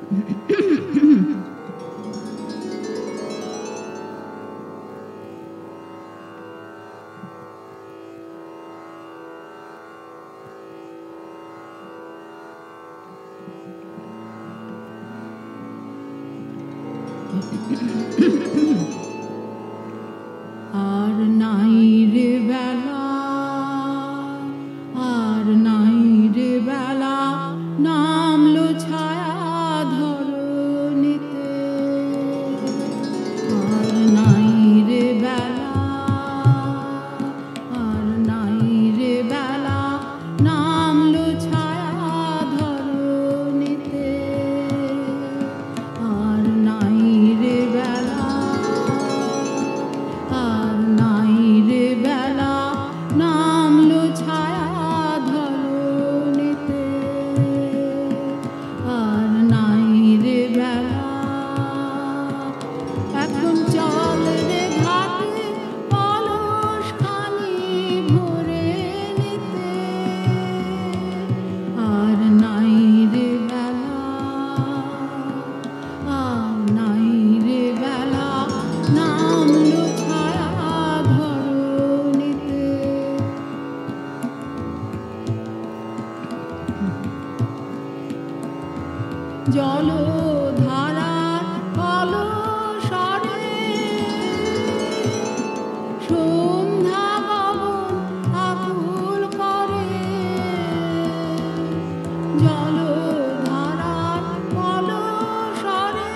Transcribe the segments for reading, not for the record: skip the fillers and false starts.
আর নাই রে বেলা, আর নাই রে বেলা, নামলো ছায়া ধরণীতে। আর নাই রে বেলা, আর নাই রে বেলা, নামলো ছায়া ধরণীতে। আর নাই রে বেলা, আর নাই রে বেলা, নামলো ছায়া ধরণীতে। আর নাই রে বেলা, এখন চল রে ঘাটে অলস খানি ভরে নিতে। আর নাই রে বেলা, আর নাই রে বেলা, নামলো ছায়া ধরণীতে। জলধারার কলসরে সন্ধ্যা গগন আকুল করে। জলধারার কলসরে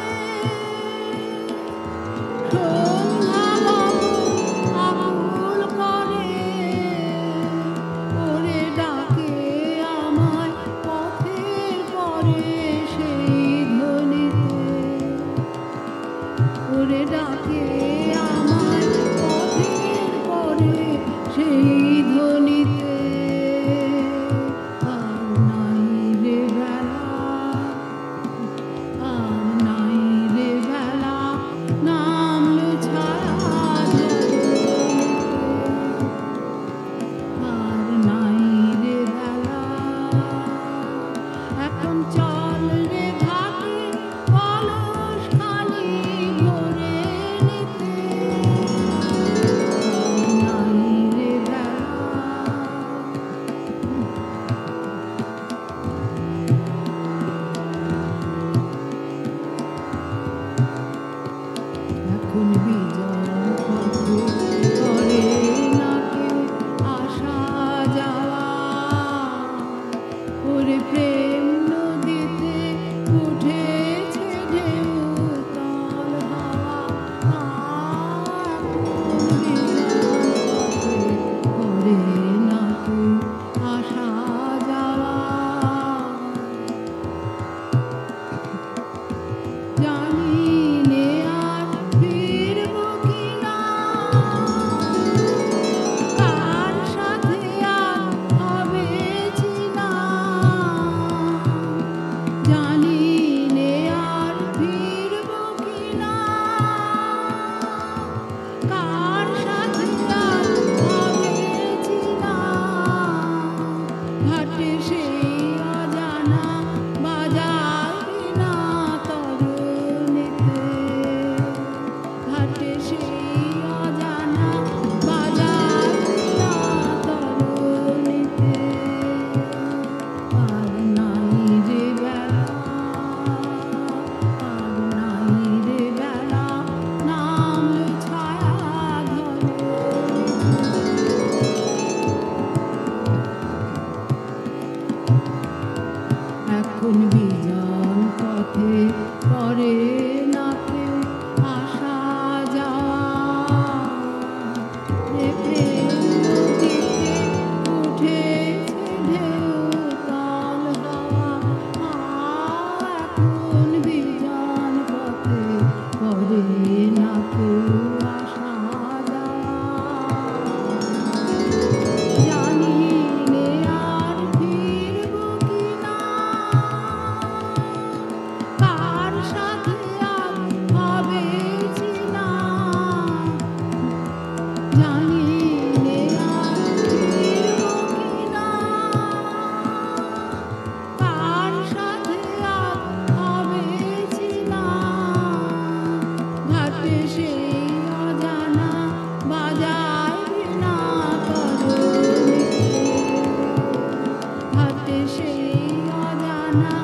সন্ধ্যা গগন আকুল করে। ওরে ডাকে আমায় পথের পরে সেই ধ্বনিতে। ওরে ডাকে আমায় পথের পরে সেই ধ্বনিতে। আর নাই রে বেলা, আর নাই রে বেলা, নামলো ছায়া ধরণীতে। আর নাই রে বেলা, এখন চল রে ঘাটে অলস খানি ভরে নিতে। আর নাই রে বেলা, এখন বিজন পথে করে না কেউ আসা যাওয়া। ওরে প্রেম নদীতে উঠেছে ঢেউ তল হাওয়া। এখন বিজন পথে করে না কেউ আসা যাওয়া। জানি নে আর ফিরব কিনা, কার সাথে আর হবে চিনা। জানি নে আর ফিরব কিনা, কার সাথে আর হবে চিনা। ঘাটে সেই অজানা বাজার বিনা তরুণীতে। ঘাটে সেই অজানা বাজার বিনা তরুণীতে। আর নাই রে বেলা, আর নাই রে বেলা, নামলো ছায়া ধরণীতে। এখন বিজন পথে করে না কেউ আসা যাওয়া। এ প্রেম নদীতে উঠেছে ঢেউ তল হাওয়া। এখন বিজন পথে করে না কেউ আসা যাওয়া। জানি নে আর ফিরব কিনা, না